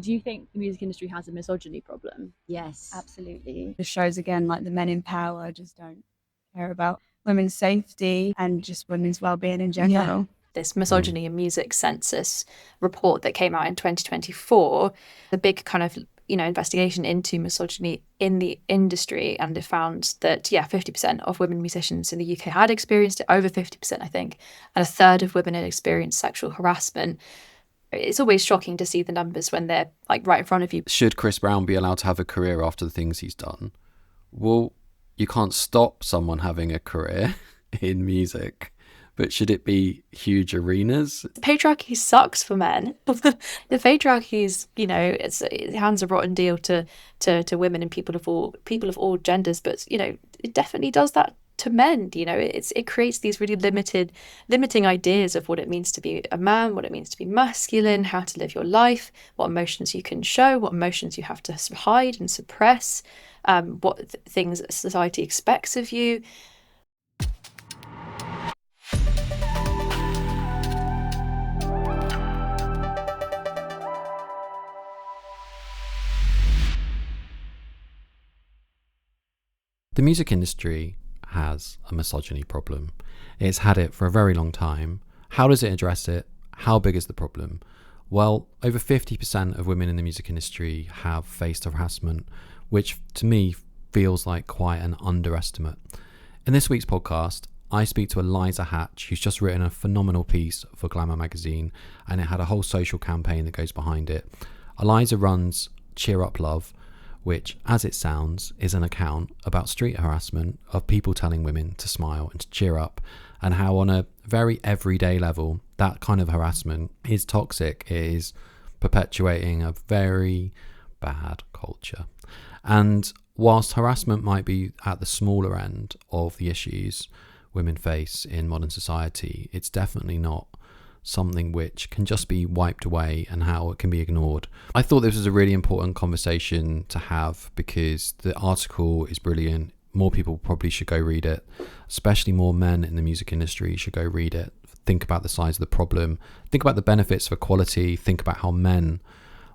Do you think the music industry has a misogyny problem? Yes, absolutely. The shows, again, like the men in power, just don't care about women's safety and just women's well-being in general. This misogyny in music census report that came out in 2024, the big kind of investigation into misogyny in the industry, and it found that 50% of women musicians in the UK had experienced it, over 50% I think, and a third of women had experienced sexual harassment. It's always shocking to see the numbers when they're like right in front of you. Should Chris Brown be allowed to have a career after the things he's done? Well, you can't stop someone having a career in music, but should it be huge arenas? The patriarchy sucks for men. The patriarchy is, it hands a rotten deal to women and people of all genders, but it definitely does that to men. It creates these really limiting ideas of what it means to be a man, what it means to be masculine, how to live your life, what emotions you can show, what emotions you have to hide and suppress, what things society expects of you. The music industry has a misogyny problem. It's had it for a very long time. How does it address it? How big is the problem? Well, over 50% of women in the music industry have faced harassment, which to me feels like quite an underestimate. In this week's podcast, I speak to Eliza Hatch, who's just written a phenomenal piece for Glamour magazine, and it had a whole social campaign that goes behind it. Eliza runs Cheer Up Luv, which, as it sounds, is an account about street harassment of people telling women to smile and to cheer up, and how on a very everyday level, that kind of harassment is toxic. It is perpetuating a very bad culture. And whilst harassment might be at the smaller end of the issues women face in modern society, it's definitely not something which can just be wiped away and how it can be ignored. I thought this was a really important conversation to have because the article is brilliant. More people probably should go read it, especially more men in the music industry should go read it. Think about the size of the problem, think about the benefits of equality, think about how men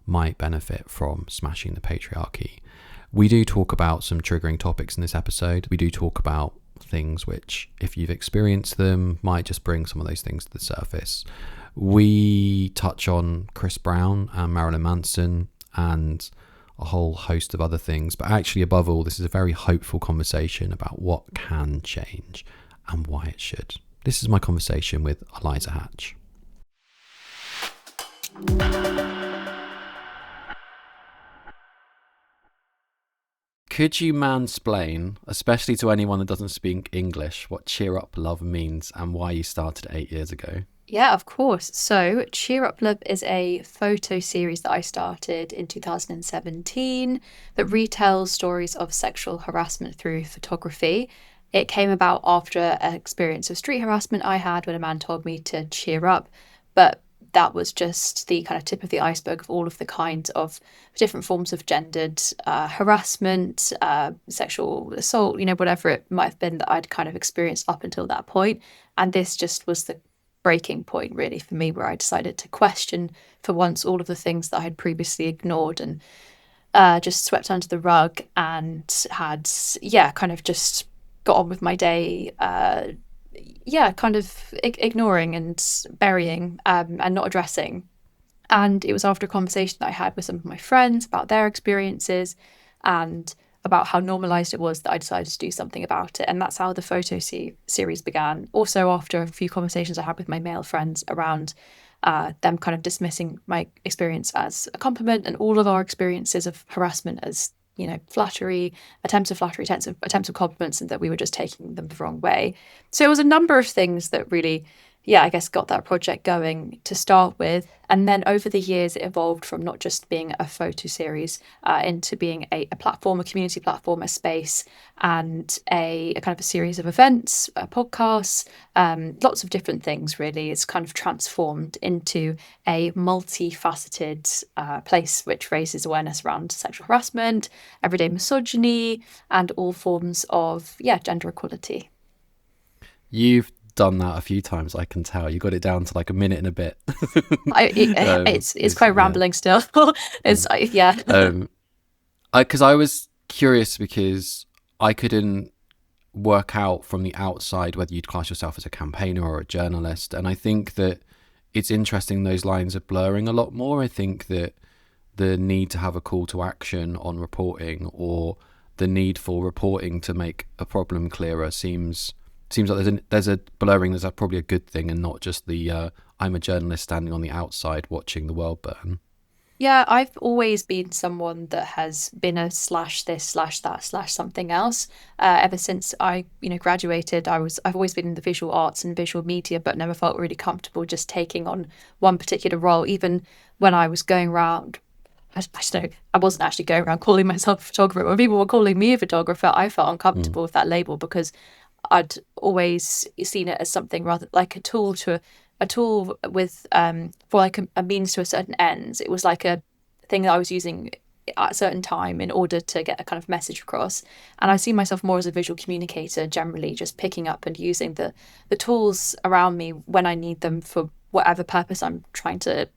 might benefit from smashing the patriarchy. We do talk about some triggering topics in this episode. We do talk about things which, if you've experienced them, might just bring some of those things to the surface. We touch on Chris Brown and Marilyn Manson and a whole host of other things, but actually above all, this is a very hopeful conversation about what can change and why it should. This is my conversation with Eliza Hatch. Could you mansplain, especially to anyone that doesn't speak English, what Cheer Up Luv means and why you started 8 years ago? Yeah, of course. So Cheer Up Luv is a photo series that I started in 2017 that retells stories of sexual harassment through photography. It came about after an experience of street harassment I had when a man told me to cheer up, but that was just the kind of tip of the iceberg of all of the kinds of different forms of gendered harassment, sexual assault, whatever it might have been that I'd kind of experienced up until that point. And this just was the breaking point really for me, where I decided to question for once all of the things that I had previously ignored and just swept under the rug, and had, kind of just got on with my day, kind of ignoring and burying and not addressing. And it was after a conversation that I had with some of my friends about their experiences and about how normalised it was that I decided to do something about it. And that's how the photo series began. Also after a few conversations I had with my male friends around them kind of dismissing my experience as a compliment and all of our experiences of harassment as flattery, attempts of compliments, and that we were just taking them the wrong way. So it was a number of things that really, I guess, got that project going to start with. And then over the years, it evolved from not just being a photo series into being a platform, a community platform, a space, and a kind of a series of events, podcasts, lots of different things, really. It's kind of transformed into a multifaceted place which raises awareness around sexual harassment, everyday misogyny, and all forms of, gender equality. You've done that a few times. I can tell you got it down to like a minute and a bit. It's quite rambling still. It's yeah. Because I was curious because I couldn't work out from the outside whether you'd class yourself as a campaigner or a journalist, and I think that it's interesting those lines are blurring a lot more. I think that the need to have a call to action on reporting, or the need for reporting to make a problem clearer, seems like there's a blurring. There's probably a good thing, and not just the I'm a journalist standing on the outside watching the world burn. Yeah, I've always been someone that has been a slash this, slash that, slash something else. Ever since I, graduated, I've always been in the visual arts and visual media, but never felt really comfortable just taking on one particular role. Even when I was going around, I don't know, I wasn't actually going around calling myself a photographer. When people were calling me a photographer, I felt uncomfortable with that label, because I'd always seen it as something rather like a tool with for like a means to a certain ends. It was like a thing that I was using at a certain time in order to get a kind of message across. And I see myself more as a visual communicator, generally just picking up and using the tools around me when I need them for whatever purpose I'm trying to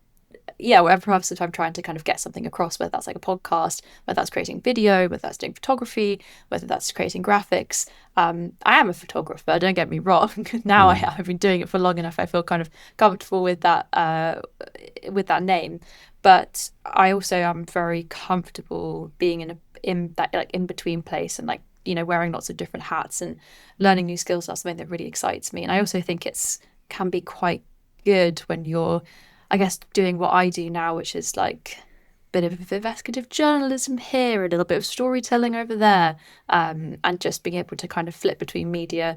kind of get something across, whether that's like a podcast, whether that's creating video, whether that's doing photography, whether that's creating graphics. I am a photographer, don't get me wrong. Now I've been doing it for long enough, I feel kind of comfortable with that name. But I also am very comfortable being in that like in between place, and like, wearing lots of different hats and learning new skills. That's something that really excites me. And I also think can be quite good when you're, I guess, doing what I do now, which is like a bit of investigative journalism here, a little bit of storytelling over there, and just being able to kind of flip between media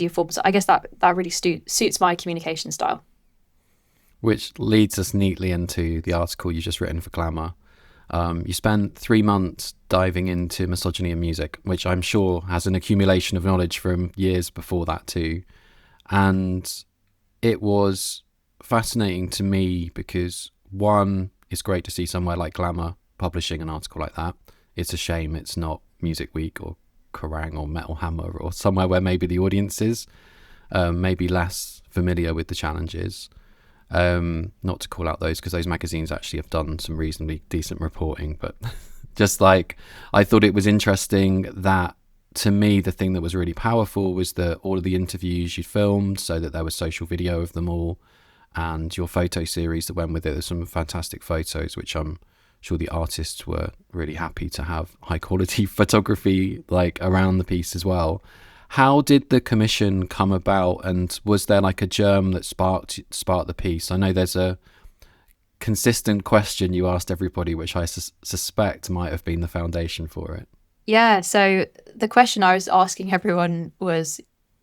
forms. I guess that really suits my communication style. Which leads us neatly into the article you just written for Glamour. You spent 3 months diving into misogyny in music, which I'm sure has an accumulation of knowledge from years before that too. And it was fascinating to me because, one, it's great to see somewhere like Glamour publishing an article like that. It's a shame it's not Music Week or Kerrang or Metal Hammer or somewhere where maybe the audience is maybe less familiar with the challenges. Not to call out those, because those magazines actually have done some reasonably decent reporting, but just like, I thought it was interesting that, to me, the thing that was really powerful was that all of the interviews you filmed, so that there was social video of them all, and your photo series that went with it. There's some fantastic photos, which I'm sure the artists were really happy to have high quality photography like around the piece as well. How did the commission come about, and was there like a germ that sparked the piece? I know there's a consistent question you asked everybody, which I suspect might have been the foundation for it. Yeah, so the question I was asking everyone was,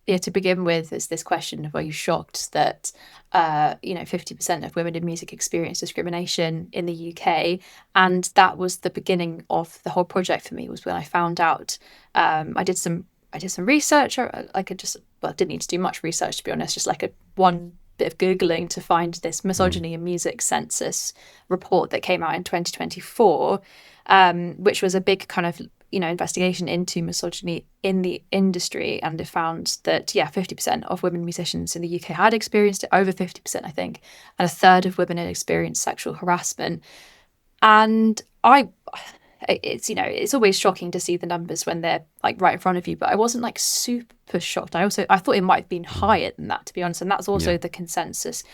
to begin with, is this question of, are you shocked that 50% of women in music experience discrimination in the UK? And that was the beginning of the whole project for me, was when I found out. I did some research. Didn't need to do much research, to be honest, just like one bit of Googling to find this misogyny in music census report that came out in 2024, which was a big kind of investigation into misogyny in the industry. And it found that 50% of women musicians in the UK had experienced it, over 50% I think, and a third of women had experienced sexual harassment. And it's always shocking to see the numbers when they're like right in front of you, but I wasn't like super shocked. I thought it might have been higher than that, to be honest. And that's also the consensus,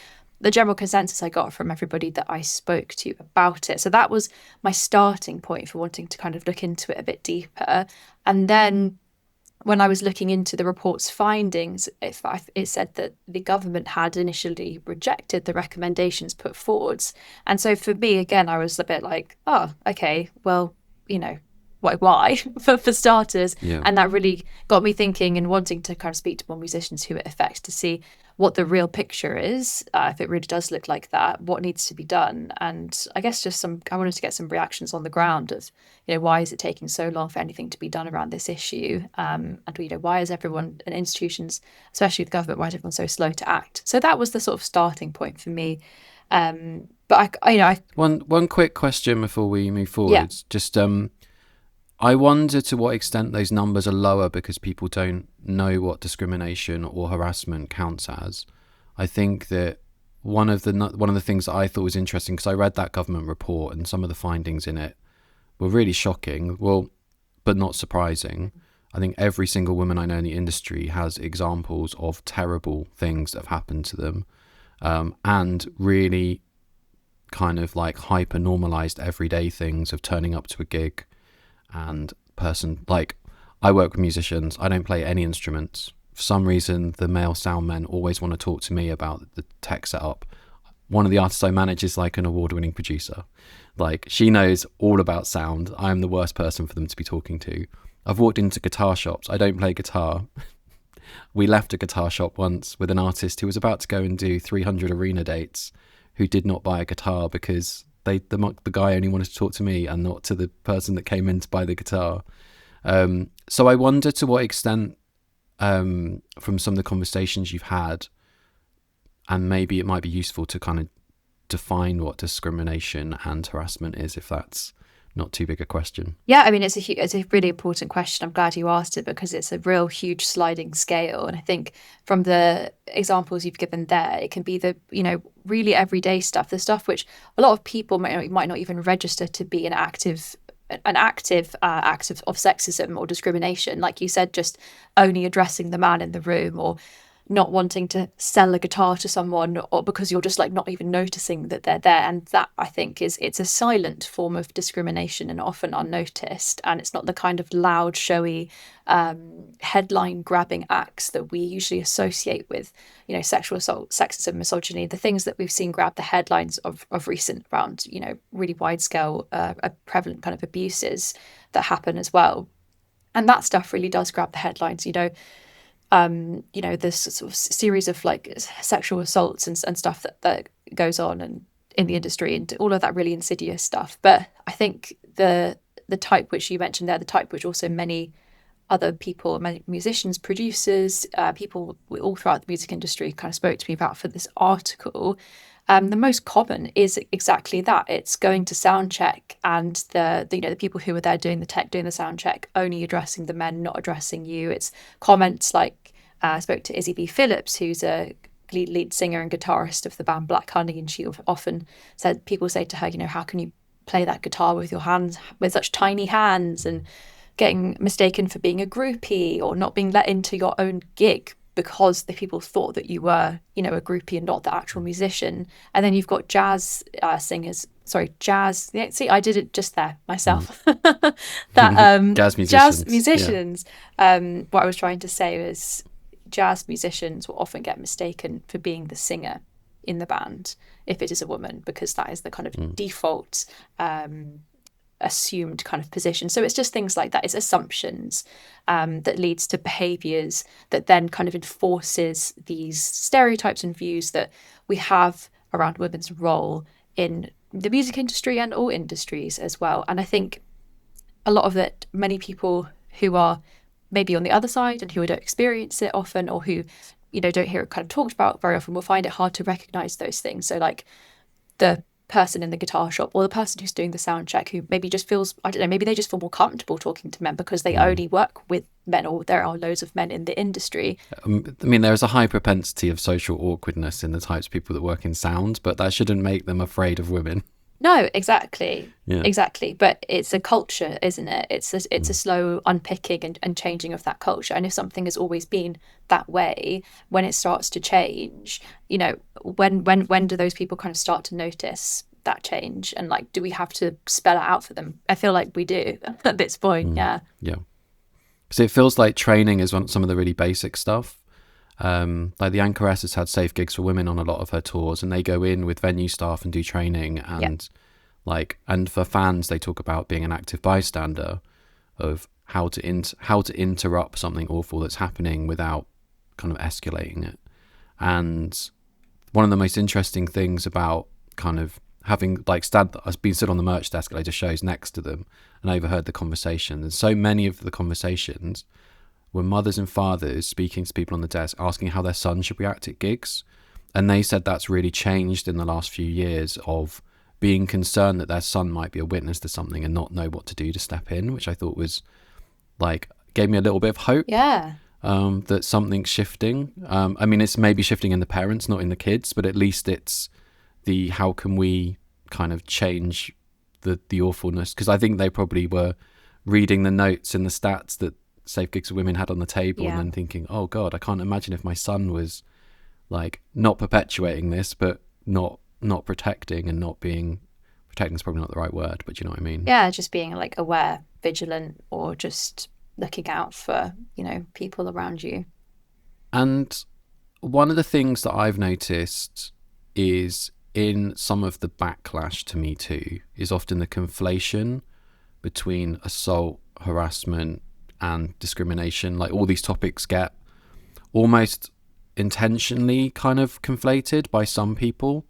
the general consensus I got from everybody that I spoke to about it. So that was my starting point for wanting to kind of look into it a bit deeper. And then when I was looking into the report's findings, it said that the government had initially rejected the recommendations put forwards. And so for me, again, I was a bit like, oh, okay, well, why for starters. And that really got me thinking and wanting to kind of speak to more musicians who it affects, to see what the real picture is, if it really does look like that, what needs to be done. And I guess I wanted to get some reactions on the ground of, why is it taking so long for anything to be done around this issue? And why is everyone and institutions, especially the government, why is everyone so slow to act? So that was the sort of starting point for me. But I one quick question before we move forward. Just I wonder to what extent those numbers are lower because people don't know what discrimination or harassment counts as. I think that one of the things that I thought was interesting, because I read that government report and some of the findings in it were really shocking, well, but not surprising. I think every single woman I know in the industry has examples of terrible things that have happened to them, and really kind of like hyper normalized everyday things of turning up to a gig and like, I work with musicians, I don't play any instruments. For some reason, the male sound men always want to talk to me about the tech setup. One of the artists I manage is like an award-winning producer. Like, she knows all about sound. I am the worst person for them to be talking to. I've walked into guitar shops. I don't play guitar. We left a guitar shop once with an artist who was about to go and do 300 arena dates, who did not buy a guitar because the guy only wanted to talk to me and not to the person that came in to buy the guitar. So I wonder to what extent, from some of the conversations you've had, and maybe it might be useful to kind of define what discrimination and harassment is, if that's not too big a question. Yeah, I mean, it's a really important question. I'm glad you asked it because it's a real huge sliding scale. And I think from the examples you've given there, it can be the, really everyday stuff, the stuff which a lot of people might not even register to be an active act of sexism or discrimination. Like you said, just only addressing the man in the room, or not wanting to sell a guitar to someone, or because you're just like not even noticing that they're there. And that, I think, it's a silent form of discrimination and often unnoticed. And it's not the kind of loud, showy, headline grabbing acts that we usually associate with, sexual assault, sexism, misogyny, the things that we've seen grab the headlines of recent around, really wide scale, prevalent kind of abuses that happen as well. And that stuff really does grab the headlines, this sort of series of like sexual assaults and stuff that goes on and in the industry, and all of that really insidious stuff. But I think the type which you mentioned there, the type which also many other people, many musicians, producers, people all throughout the music industry kind of spoke to me about for this article, the most common is exactly that. It's going to sound check and the people who were there doing the tech, doing the sound check, only addressing the men, not addressing you. It's comments like, I spoke to Izzy B. Phillips, who's a lead singer and guitarist of the band Black Honey, and she often said, people say to her, how can you play that guitar with your hands, with such tiny hands, and getting mistaken for being a groupie or not being let into your own gig because the people thought that you were, a groupie and not the actual musician. And then you've got jazz singers. Yeah, see, I did it just there myself. Jazz musicians. Yeah. What I was trying to say was jazz musicians will often get mistaken for being the singer in the band if it is a woman, because that is the kind of default assumed kind of position. So it's just things like that. It's assumptions that leads to behaviours that then kind of enforces these stereotypes and views that we have around women's role in the music industry and all industries as well. And I think a lot of it, many people who are maybe on the other side and who don't experience it often, or who don't hear it kind of talked about very often, will find it hard to recognise those things. So like the person in the guitar shop, or the person who's doing the sound check, who maybe just feels, I don't know, maybe they just feel more comfortable talking to men because they only work with men, or there are loads of men in the industry. I mean, there is a high propensity of social awkwardness in the types of people that work in sound, but that shouldn't make them afraid of women. No, exactly. Yeah. Exactly. But it's a culture, isn't it? It's a slow unpicking and changing of that culture. And if something has always been that way, when it starts to change, when do those people kind of start to notice that change? And like, do we have to spell it out for them? I feel like we do at this point. Yeah. Yeah. Because it feels like training is some of the really basic stuff. Like the Anchoress has had safe gigs for women on a lot of her tours, and they go in with venue staff and do training, and and for fans they talk about being an active bystander, of how to interrupt something awful that's happening without kind of escalating it. And one of the most interesting things about kind of having I've been stood on the merch desk at loads of shows next to them and overheard the conversation, and so many of the conversations were mothers and fathers speaking to people on the desk, asking how their son should react at gigs. And they said that's really changed in the last few years, of being concerned that their son might be a witness to something and not know what to do to step in, which I thought was like, gave me a little bit of hope. Yeah. That something's shifting. I mean, it's maybe shifting in the parents, not in the kids, but at least it's the how can we kind of change the awfulness, because I think they probably were reading the notes and the stats that Safe Gigs for Women had on the table and then thinking, oh God, I can't imagine if my son was like not perpetuating this, but not protecting and not being, protecting is probably not the right word, but you know what I mean? Yeah, just being like aware, vigilant, or just looking out for, you know, people around you. And one of the things that I've noticed is in some of the backlash to Me Too is often the conflation between assault, harassment, and discrimination. Like, all these topics get almost intentionally kind of conflated by some people,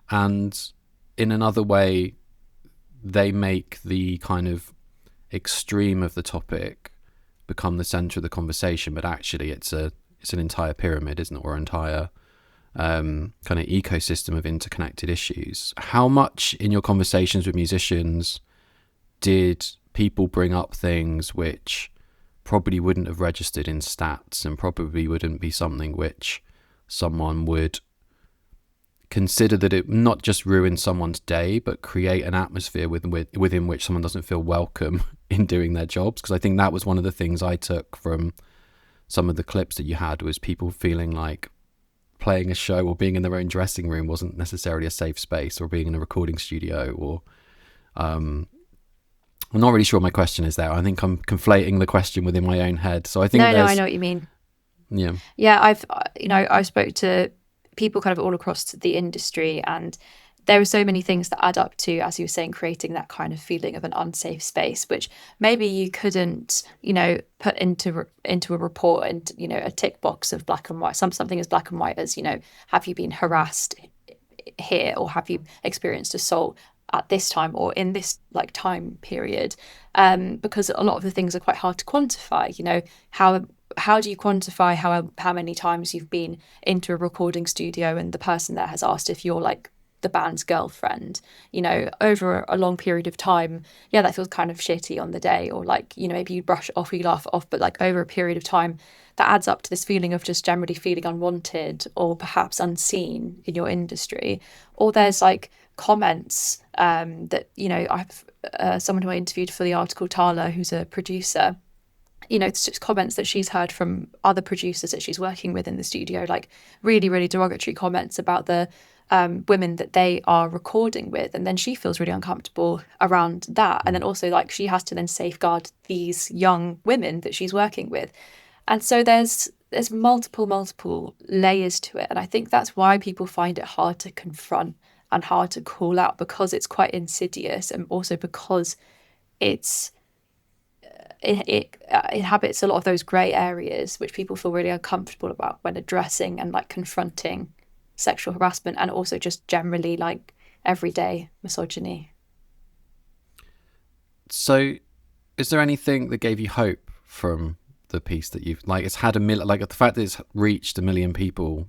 and in another way they make the kind of extreme of the topic become the center of the conversation, but actually it's an entire pyramid, isn't it, or entire kind of ecosystem of interconnected issues. How much in your conversations with musicians did people bring up things which probably wouldn't have registered in stats and probably wouldn't be something which someone would consider, that it not just ruin someone's day but create an atmosphere within which someone doesn't feel welcome in doing their jobs? Because I think that was one of the things I took from some of the clips that you had, was people feeling like playing a show or being in their own dressing room wasn't necessarily a safe space, or being in a recording studio, or I'm not really sure what my question is there. I think I'm conflating the question within my own head. So I think No, I know what you mean. Yeah, I've spoke to people kind of all across the industry, and there are so many things that add up to, as you were saying, creating that kind of feeling of an unsafe space, which maybe you couldn't, you know, put into a report and, you know, a tick box of black and white, something as black and white as, you know, have you been harassed here, or have you experienced assault at this time or in this like time period, because a lot of the things are quite hard to quantify. You know, how do you quantify how many times you've been into a recording studio and the person there has asked if you're like the band's girlfriend, you know, over a long period of time? Yeah, that feels kind of shitty on the day, or like, you know, maybe you brush it off, you laugh it off, but like over a period of time that adds up to this feeling of just generally feeling unwanted or perhaps unseen in your industry. Or there's like comments that, you know, I've someone who I interviewed for the article, Tala, who's a producer, you know, it's just comments that she's heard from other producers that she's working with in the studio, like really, really derogatory comments about the women that they are recording with. And then she feels really uncomfortable around that. And then also like she has to then safeguard these young women that she's working with. And so there's multiple layers to it. And I think that's why people find it hard to confront and hard to call out, because it's quite insidious, and also because it inhabits a lot of those grey areas which people feel really uncomfortable about when addressing and like confronting sexual harassment, and also just generally like everyday misogyny. So is there anything that gave you hope from the piece that you've, like, it's had like the fact that it's reached 1 million people?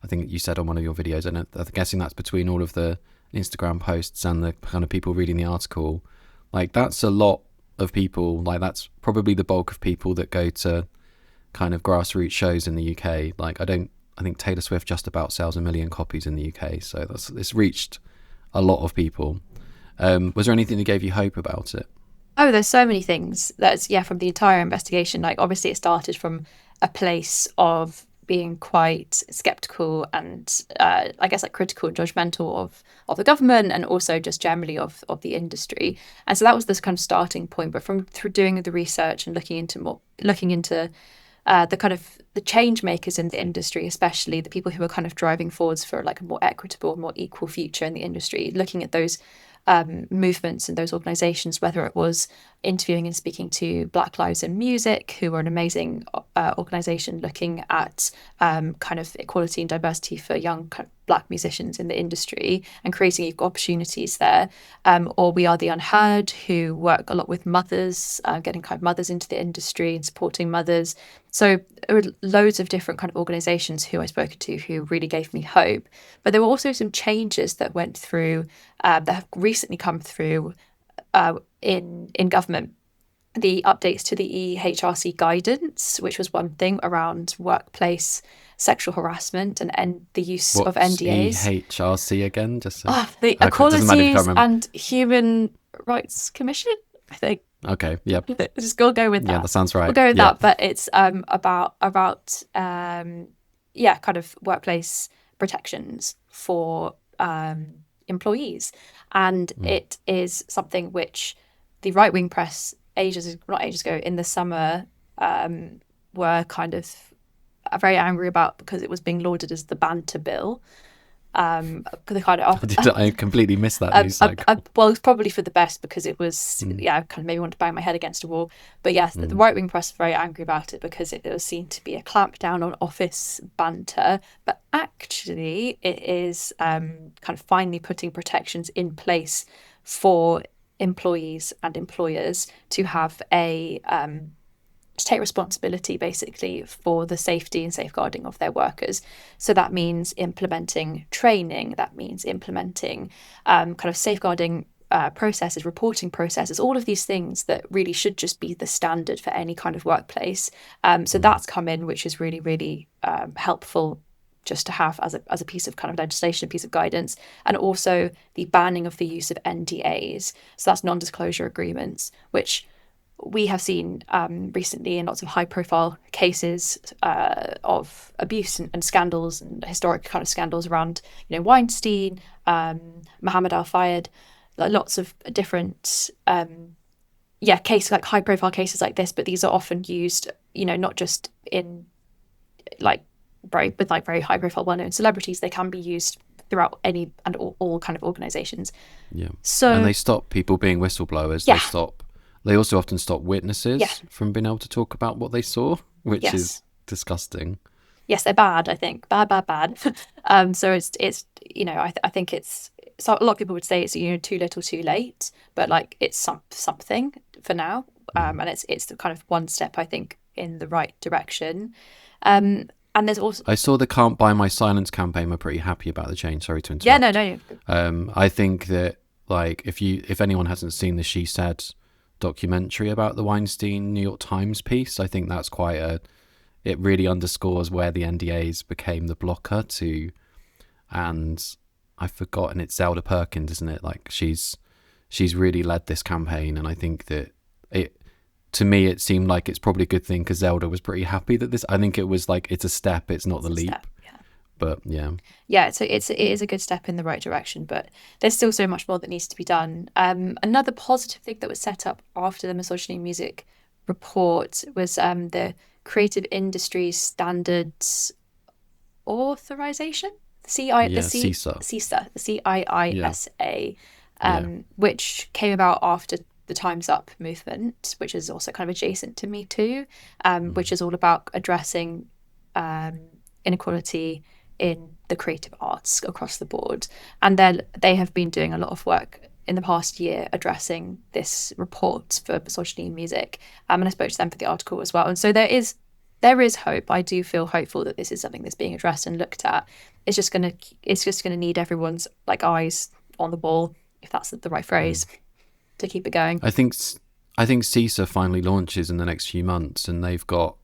I think you said on one of your videos, and I'm guessing that's between all of the Instagram posts and the kind of people reading the article. Like, that's a lot of people. Like, that's probably the bulk of people that go to kind of grassroots shows in the UK. Like, I think Taylor Swift just about sells 1 million copies in the UK, so it's reached a lot of people. Was there anything that gave you hope about it? Oh, there's so many things. That's, yeah, from the entire investigation. Like, obviously it started from a place of being quite skeptical and I guess like critical and judgmental of the government, and also just generally of the industry. And so that was this kind of starting point. But through doing the research and looking into the kind of the change makers in the industry, especially the people who are kind of driving forwards for like a more equitable, more equal future in the industry, looking at those movements and those organizations, whether it was interviewing and speaking to Black Lives in Music, who are an amazing organization looking at kind of equality and diversity for young Black musicians in the industry and creating equal opportunities there. Or we are the unheard, who work a lot with mothers, getting kind of mothers into the industry and supporting mothers. So there were loads of different kind of organisations who I spoke to who really gave me hope. But there were also some changes that went through, that have recently come through in government. The updates to the EHRC guidance, which was one thing around workplace sexual harassment and the use of NDAs. EHRC again? Just so. The Okay, doesn't matter if you can't Equalities remember. and Human Rights Commission, I think. Okay, yep. Just go with that. Yeah, that sounds right. We'll go with Yeah. that. But it's about kind of workplace protections for employees, and it is something which the right wing press not ages ago in the summer were kind of very angry about, because it was being lauded as the banter bill. I completely missed that news cycle. Well, it's probably for the best, because it was kind of made me want to bang my head against a wall. But yes, the right wing press were very angry about it because it was seen to be a clampdown on office banter. But actually, it is kind of finally putting protections in place for employees and employers to have to take responsibility basically for the safety and safeguarding of their workers. So that means implementing training, that means implementing kind of safeguarding processes, reporting processes, all of these things that really should just be the standard for any kind of workplace. So that's come in, which is really, really helpful just to have as a piece of kind of legislation, a piece of guidance. And also the banning of the use of NDAs. So that's non-disclosure agreements, which we have seen recently in lots of high-profile cases of abuse and scandals, and historic kind of scandals around, Weinstein, Mohammed Al-Fayed, lots of different, cases, like high-profile cases like this. But these are often used, not just in very high-profile, well-known celebrities. They can be used throughout any and all kind of organisations. Yeah. So, and they stop people being whistleblowers. Yeah. They also often stop witnesses from being able to talk about what they saw, which is disgusting. Yes, they're bad, I think. Bad. So it's I think it's, so a lot of people would say it's too little too late, but it's something for now. And it's the kind of one step, I think, in the right direction. And there's also, I saw the Can't Buy My Silence campaign. We're pretty happy about the change. Sorry to interrupt. Yeah, no. I think that if anyone hasn't seen the She Said documentary about the Weinstein New York Times piece, I think that's it really underscores where the NDAs became the blocker to, and I've forgotten, it's Zelda Perkins, isn't it? She's really led this campaign, and I think that to me it seemed like it's probably a good thing, because Zelda was pretty happy that I think it was it's a step, it's not the leap. Step, but so it is a good step in the right direction, but there's still so much more that needs to be done. Another positive thing that was set up after the Misogyny in Music report was the Creative Industries Standards Authorization, CISA, which came about after the Time's Up movement, which is also kind of adjacent to Me Too, which is all about addressing inequality in the creative arts across the board. And then they have been doing a lot of work in the past year addressing this report for misogyny in music. And I spoke to them for the article as well. And so there is hope. I do feel hopeful that this is something that's being addressed and looked at. It's just gonna need everyone's eyes on the ball, if that's the right phrase, to keep it going. I think CISA finally launches in the next few months, and they've got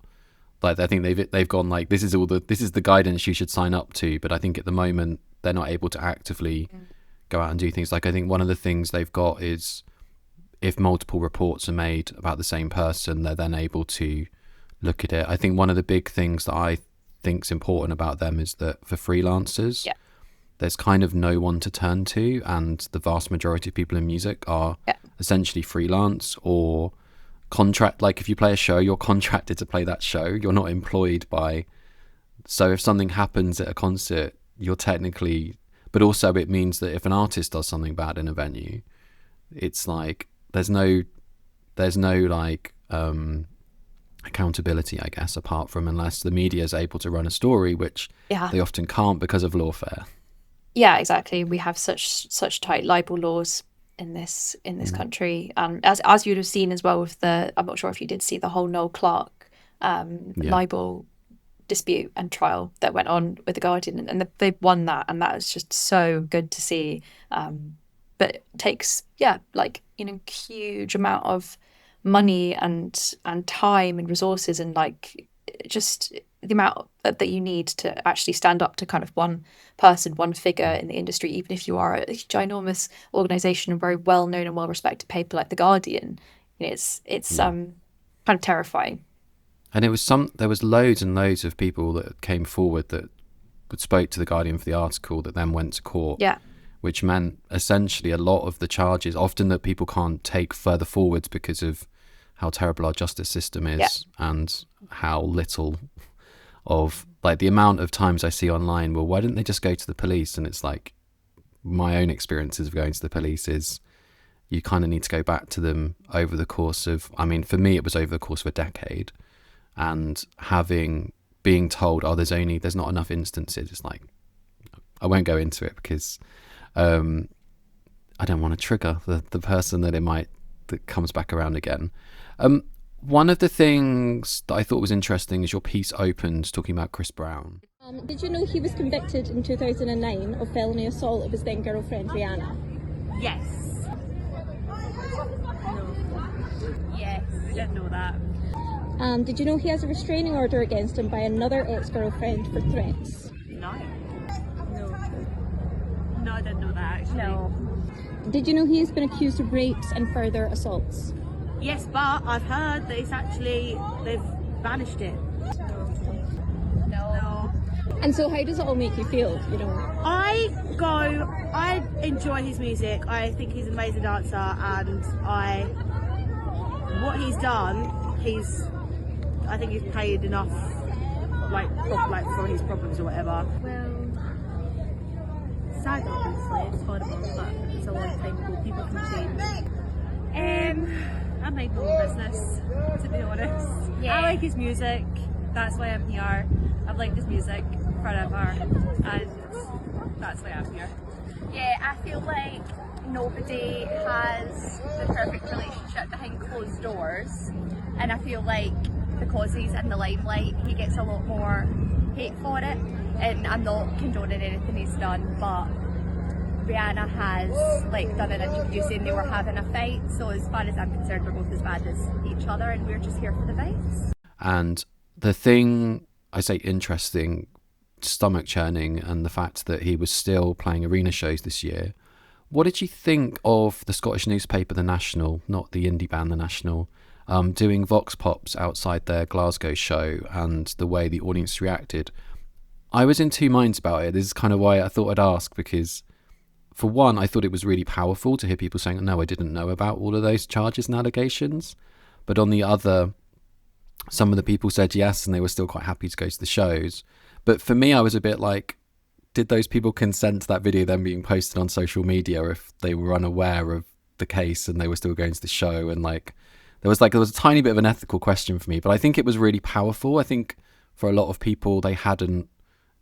I think they've gone this is the guidance you should sign up to, but I think at the moment they're not able to actively go out and do things. I think one of the things they've got is, if multiple reports are made about the same person, they're then able to look at it. I think one of the big things that I think's important about them is that for freelancers, there's kind of no one to turn to, and the vast majority of people in music are essentially freelance or contract. If you play a show, you're contracted to play that show. You're not employed by. So if something happens at a concert, you're technically. But also, it means that if an artist does something bad in a venue, it's there's no accountability, I guess, apart from unless the media is able to run a story, which they often can't because of lawfare. Yeah, exactly. We have such tight libel laws in this country. As you'd have seen as well with I'm not sure if you did see the whole Noel Clarke Yeah. libel dispute and trial that went on with the Guardian, and they've won that, and that is just so good to see. But it takes huge amount of money and time and resources, and like just the amount that you need to actually stand up to kind of one person, one figure in the industry, even if you are a ginormous organization and very well known and well respected paper like the Guardian. It's kind of terrifying. And there was loads and loads of people that came forward that spoke to the Guardian for the article that then went to court. Yeah. Which meant essentially a lot of the charges, often that people can't take further forwards because of how terrible our justice system is, and how little of, like, the amount of times I see online, well, why didn't they just go to the police? And it's like, my own experiences of going to the police is you kind of need to go back to them over the course of, I mean, for me, it was over the course of a decade, and being told, oh, there's not enough instances. It's like, I won't go into it because I don't want to trigger the person that comes back around again. One of the things that I thought was interesting is your piece opened talking about Chris Brown. Did you know he was convicted in 2009 of felony assault of his then girlfriend Rihanna? Yes. No. Yes. I didn't know that. Did you know he has a restraining order against him by another ex-girlfriend for threats? No. No, I didn't know that actually. No. Did you know he has been accused of rapes and further assaults? Yes, but I've heard that they've banished it. No. And so how does it all make you feel, you know? I enjoy his music. I think he's an amazing dancer, and what he's done, I think he's paid enough, like for his problems or whatever. Well, sad obviously, it's horrible, but it's a long time ago, people can change. I mind my own business, to be honest. Yeah. I like his music, that's why I'm here. I've liked his music forever, and that's why I'm here. Yeah, I feel like nobody has the perfect relationship behind closed doors, and I feel like because he's in the limelight, he gets a lot more hate for it, and I'm not condoning anything he's done, but Rihanna has done an interview saying they were having a fight, so as far as I'm concerned, we're both as bad as each other, and we're just here for the vibes. And the thing, I say interesting, stomach churning, and the fact that he was still playing arena shows this year. What did you think of the Scottish newspaper The National, not the indie band The National, doing vox pops outside their Glasgow show, and the way the audience reacted? I was in two minds about it. This is kind of why I thought I'd ask, because for one, I thought it was really powerful to hear people saying, no, I didn't know about all of those charges and allegations. But on the other, some of the people said yes, and they were still quite happy to go to the shows. But for me, I was a bit like, did those people consent to that video then being posted on social media if they were unaware of the case and they were still going to the show? And there was a tiny bit of an ethical question for me, but I think it was really powerful. I think for a lot of people, they hadn't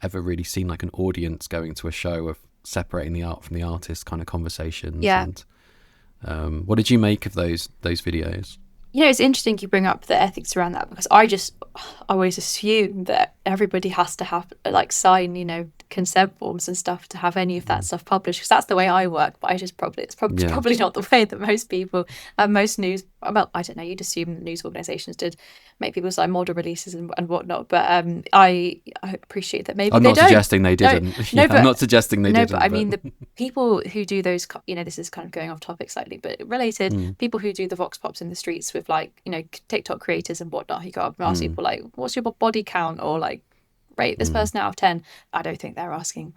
ever really seen an audience going to a show of separating the art from the artist kind of conversations. Yeah. And what did you make of those videos? It's interesting you bring up the ethics around that, because I just always assume that everybody has to have sign consent forms and stuff to have any of that stuff published, because that's the way I work. But it's probably not the way that most people, most news, well, I don't know, you'd assume news organisations did make people sign model releases and whatnot, but I appreciate that maybe I'm they not don't. suggesting they didn't. I'm not suggesting they didn't. But I mean, the people who do those, this is kind of going off topic slightly, but related, people who do the vox pops in the streets with TikTok creators and whatnot, who go up and ask people what's your body count, or rate this person out of 10. I don't think they're asking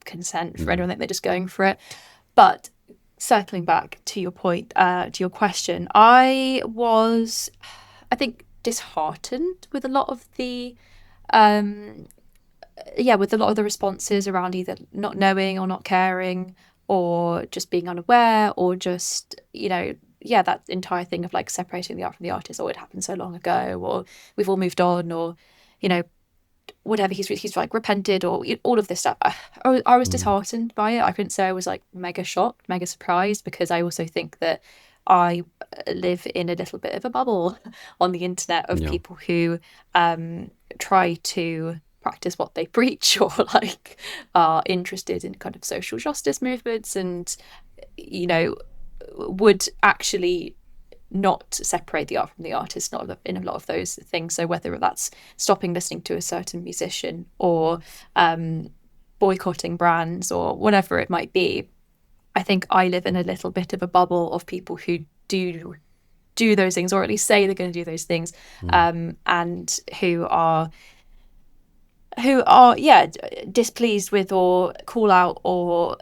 consent for anyone. I think they're just going for it. But circling back to your point, to your question, I think disheartened with a lot of the responses around either not knowing or not caring, or just being unaware, or just that entire thing of separating the art from the artist, or it happened so long ago, or we've all moved on, or whatever, he's like repented or all of this stuff. I was disheartened by it. I couldn't say I was like mega shocked, mega surprised, because I also think that I live in a little bit of a bubble on the internet of people who try to practice what they preach, or like are interested in kind of social justice movements, and would actually not separate the art from the artist, not in a lot of those things. So whether that's stopping listening to a certain musician, or boycotting brands, or whatever it might be, I think I live in a little bit of a bubble of people who do those things, or at least say they're going to do those things, and who are displeased with, or call out, or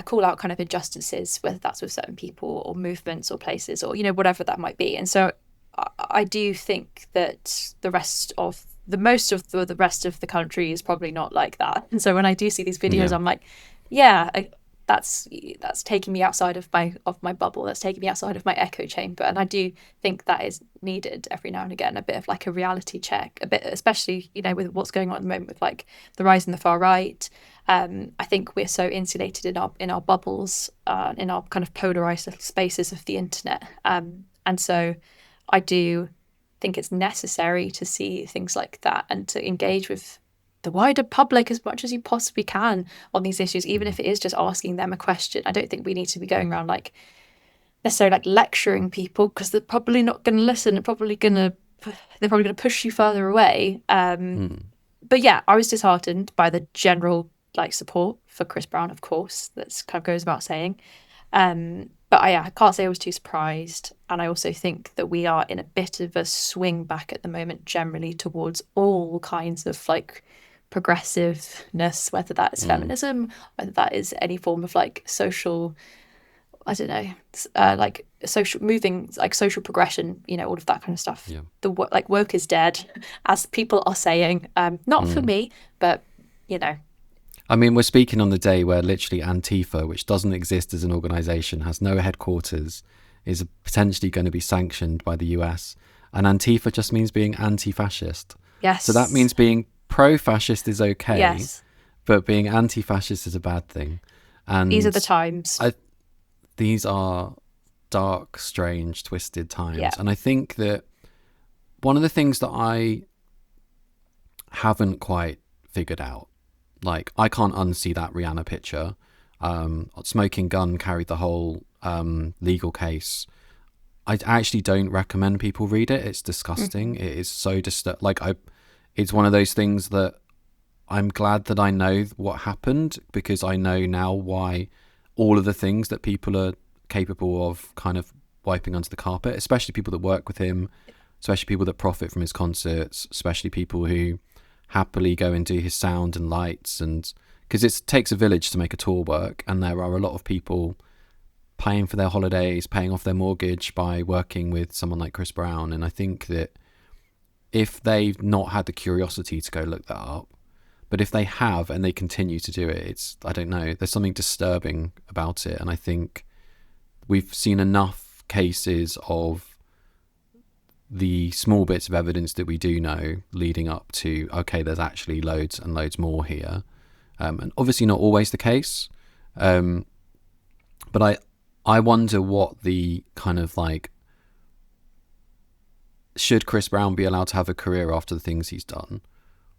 call out kind of injustices, whether that's with certain people or movements or places, or whatever that might be. And so I do think that the rest of the country is probably not like that. And so when I do see these videos, I'm like, that's taking me outside of my bubble. That's taking me outside of my echo chamber. And I do think that is needed every now and again, a bit of like a reality check, a bit, especially with what's going on at the moment with like the rise in the far right. I think we're so insulated in our bubbles, in our kind of polarized little spaces of the internet, and so I do think it's necessary to see things like that and to engage with the wider public as much as you possibly can on these issues, even if it is just asking them a question. I don't think we need to be going around like necessarily like lecturing people, because they're probably not going to listen. They're probably going to push you further away. But yeah, I was disheartened by the general like support for Chris Brown, of course. That's kind of goes without saying. But I can't say I was too surprised. And I also think that we are in a bit of a swing back at the moment, generally towards all kinds of like progressiveness, whether that is feminism, whether that is any form of like social, I don't know, like social moving, like social progression, all of that kind of stuff. The like woke is dead, as people are saying. Not for me, but I mean, we're speaking on the day where literally Antifa, which doesn't exist as an organisation, has no headquarters, is potentially going to be sanctioned by the US. And Antifa just means being anti-fascist. Yes. So that means being pro-fascist is okay, yes, but being anti-fascist is a bad thing. And these are the times. These are dark, strange, twisted times. Yeah. And I think that one of the things that I haven't quite figured out, like, I can't unsee that Rihanna picture. Smoking Gun carried the whole legal case. I actually don't recommend people read it. It's disgusting. It is so it's one of those things that I'm glad that I know what happened, because I know now why all of the things that people are capable of kind of wiping under the carpet, especially people that work with him, especially people that profit from his concerts, especially people who happily go and do his sound and lights, and because it takes a village to make a tour work, and there are a lot of people paying for their holidays, paying off their mortgage by working with someone like Chris Brown. And I think that if they've not had the curiosity to go look that up, but if they have and they continue to do it, I don't know, there's something disturbing about it. And I think we've seen enough cases of the small bits of evidence that we do know leading up to, okay, there's actually loads and loads more here. And obviously not always the case. But I wonder what the kind of like, should Chris Brown be allowed to have a career after the things he's done?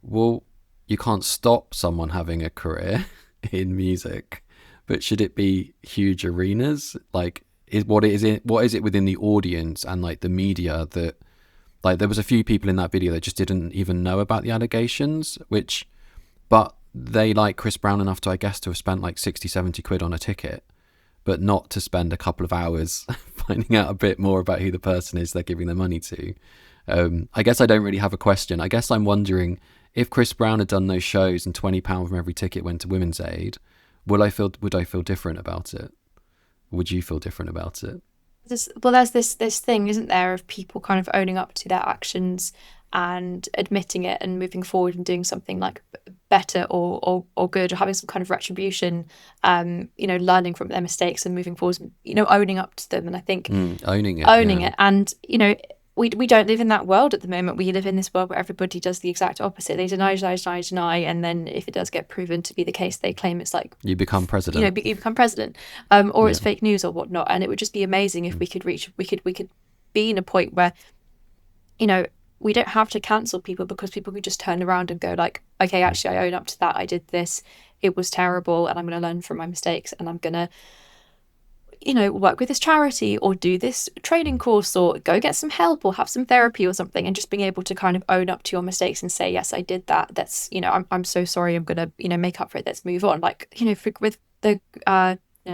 Well, you can't stop someone having a career in music, but should it be huge arenas? Like, what is it within the audience and like the media that, like, there was a few people in that video that just didn't even know about the allegations, but they like Chris Brown enough to, I guess, to have spent like 60, 70 quid on a ticket, but not to spend a couple of hours finding out a bit more about who the person is they're giving their money to. I guess I don't really have a question. I guess I'm wondering, if Chris Brown had done those shows and £20 from every ticket went to Women's Aid, would I feel different about it? Would you feel different about it? There's this thing, isn't there, of people kind of owning up to their actions and admitting it and moving forward and doing something like better or good, or having some kind of retribution, learning from their mistakes and moving forward, owning up to them. And I think owning it. And, we don't live in that world at the moment. We live in this world where everybody does the exact opposite. They deny, and then if it does get proven to be the case, they claim it's like You become president. you become president, or it's fake news or whatnot. And it would just be amazing if we could be in a point where, we don't have to cancel people, because people could just turn around and go like, okay, actually, I own up to that. I did this. It was terrible, and I'm going to learn from my mistakes, and I'm going to, work with this charity or do this training course or go get some help or have some therapy or something, and just being able to kind of own up to your mistakes and say, yes, I did that. That's, I'm so sorry. I'm going to, make up for it. Let's move on. Like, with the,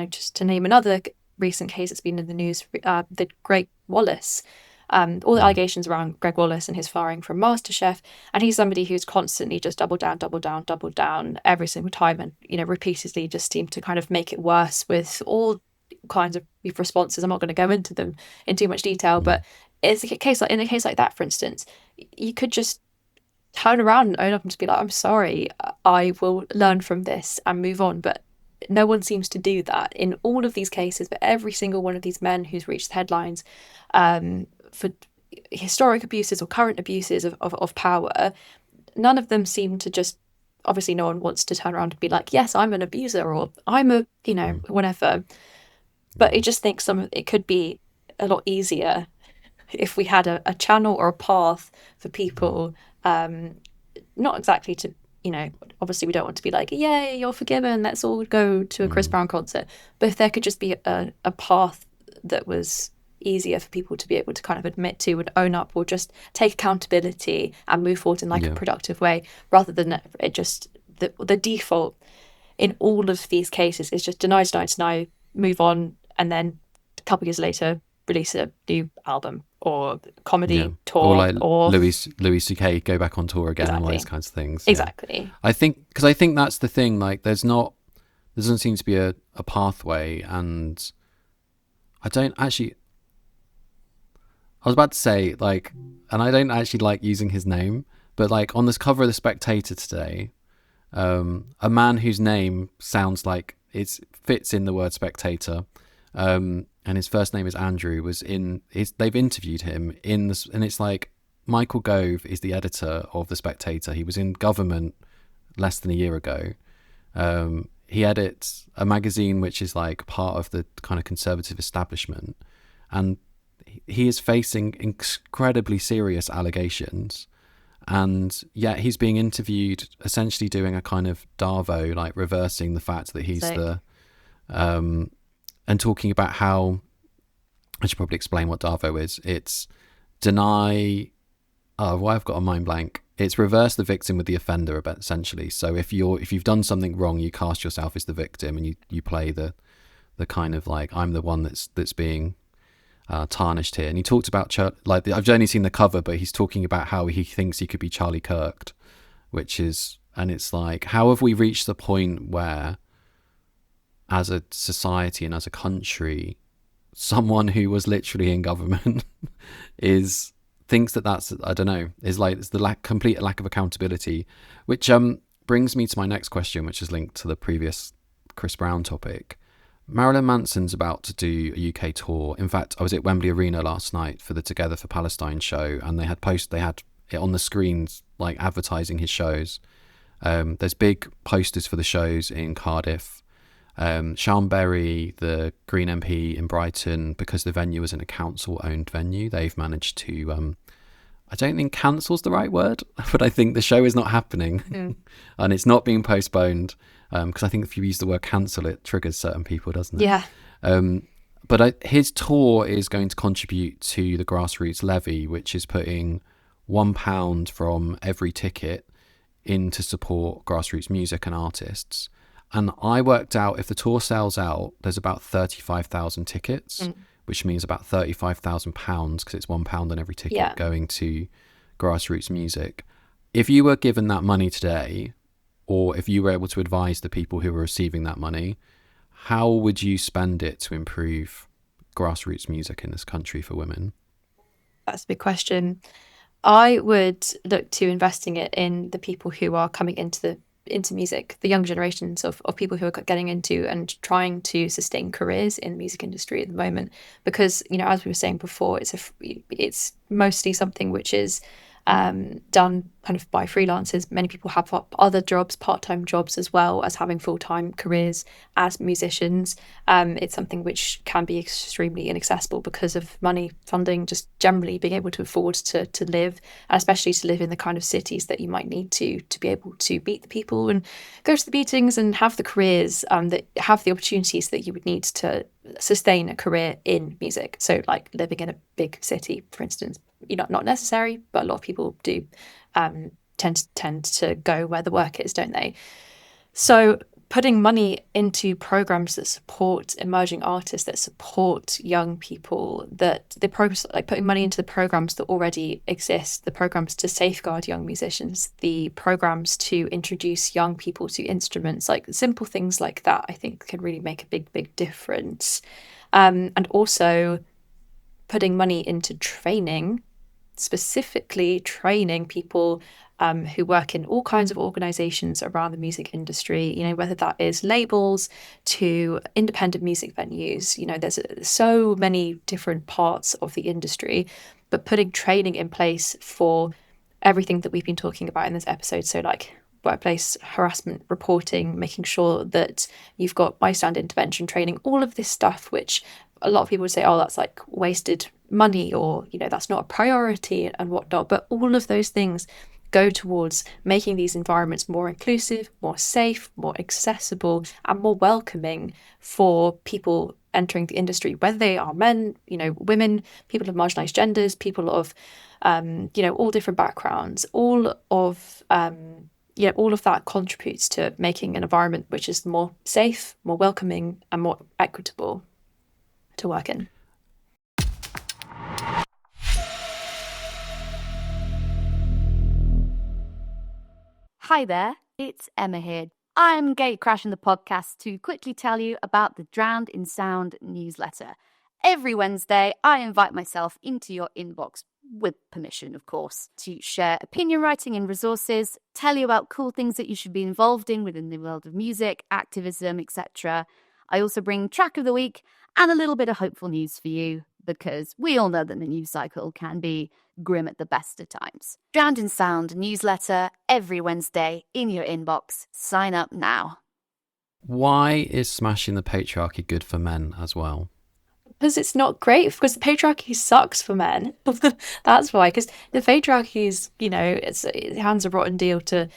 just to name another recent case that's been in the news, the Greg Wallace, all the allegations around Greg Wallace and his firing from MasterChef. And he's somebody who's constantly just double down every single time, and, repeatedly just seemed to kind of make it worse with all kinds of responses. I'm not going to go into them in too much detail, but in a case like that, for instance, you could just turn around and own up and just be like, I'm sorry, I will learn from this and move on. But no one seems to do that in all of these cases. But every single one of these men who's reached the headlines for historic abuses or current abuses of power, none of them seem to just, obviously no one wants to turn around and be like, yes, I'm an abuser, or I'm a, whatever. But I just think it could be a lot easier if we had a channel or a path for people, not exactly to, obviously we don't want to be like, yay, you're forgiven, let's all go to a Chris Brown concert. But if there could just be a path that was easier for people to be able to kind of admit to and own up, or just take accountability and move forward in like a productive way, rather than it just, the default in all of these cases is just deny, move on, and then a couple of years later release a new album or comedy tour, or like Louis C.K. go back on tour again, and all those kinds of things. Exactly. I think that's the thing. Like, there doesn't seem to be a pathway, and I was about to say, like, and I don't actually like using his name, but like on this cover of The Spectator today, a man whose name sounds like it fits in the word spectator, and his first name is Andrew, they've interviewed him in this, and it's like, Michael Gove is the editor of The Spectator. He was in government less than a year ago. He edits a magazine which is like part of the kind of conservative establishment, and he is facing incredibly serious allegations, and yet he's being interviewed, essentially doing a kind of Darvo, like reversing the fact that he's and talking about how, I should probably explain what Darvo is. It's I've got a mind blank. It's reverse the victim with the offender, essentially. So if you've done something wrong, you cast yourself as the victim, and you play the kind of like, I'm the one that's being tarnished here. And he talked about like, I've only seen the cover, but he's talking about how he thinks he could be Charlie Kirked, and it's like, how have we reached the point where, as a society and as a country, someone who was literally in government thinks that's, I don't know, is like, it's the complete lack of accountability, which brings me to my next question, which is linked to the previous Chris Brown topic. Marilyn Manson's about to do a UK tour. In fact, I was at Wembley Arena last night for the Together for Palestine show, and they had it on the screens, like advertising his shows. There's big posters for the shows in Cardiff. Sean Berry, the Green MP in Brighton, because the venue is in a council-owned venue, they've managed to, I don't think cancel's the right word, but I think the show is not happening, and it's not being postponed, because I think if you use the word cancel, it triggers certain people, doesn't it? Yeah. But his tour is going to contribute to the Grassroots Levy, which is putting £1 from every ticket in to support grassroots music and artists. And I worked out, if the tour sells out, there's about 35,000 tickets, which means about £35,000, because it's £1 on every ticket going to grassroots music. If you were given that money today, or if you were able to advise the people who were receiving that money, how would you spend it to improve grassroots music in this country for women? That's a big question. I would look to investing it in the people who are coming into the into music, the young generations of people who are getting into and trying to sustain careers in the music industry at the moment. Because, you know, as we were saying before, it's mostly something which is done kind of by freelancers. Many people have other jobs, part-time jobs, as well as having full-time careers as musicians. It's something which can be extremely inaccessible because of money, funding, just generally being able to afford to live, and especially to live in the kind of cities that you might need to be able to meet the people and go to the meetings and have the careers that have the opportunities that you would need to sustain a career in music. So like living in a big city, for instance, not necessary, but a lot of people do tend to go where the work is, don't they? So putting money into programs that support emerging artists, that support young people, that the programs, like putting money into the programs that already exist, the programs to safeguard young musicians, the programs to introduce young people to instruments, like simple things like that, I think can really make a big difference. And also putting money into training, specifically training people who work in all kinds of organizations around the music industry, you know, whether that is labels to independent music venues. You know, there's so many different parts of the industry, but putting training in place for everything that we've been talking about in this episode. So like workplace harassment reporting, making sure that you've got bystander intervention training, all of this stuff, which a lot of people would say, oh, that's like wasted money, or, you know, that's not a priority and whatnot. But all of those things go towards making these environments more inclusive, more safe, more accessible, and more welcoming for people entering the industry, whether they are men, you know, women, people of marginalized genders, people of, you know, all different backgrounds. All of that contributes to making an environment which is more safe, more welcoming, and more equitable to work in. Hi there, it's Emma here. I'm gatecrashing the podcast to quickly tell you about the Drowned in Sound newsletter. Every Wednesday, I invite myself into your inbox, with permission, of course, to share opinion writing and resources, tell you about cool things that you should be involved in within the world of music, activism, etc. I also bring track of the week and a little bit of hopeful news for you, because we all know that the news cycle can be grim at the best of times. Drowned in Sound newsletter every Wednesday in your inbox. Sign up now. Why is smashing the patriarchy good for men as well? Because it's not great, because the patriarchy sucks for men. That's why, because the patriarchy is, you know, it hands a rotten deal to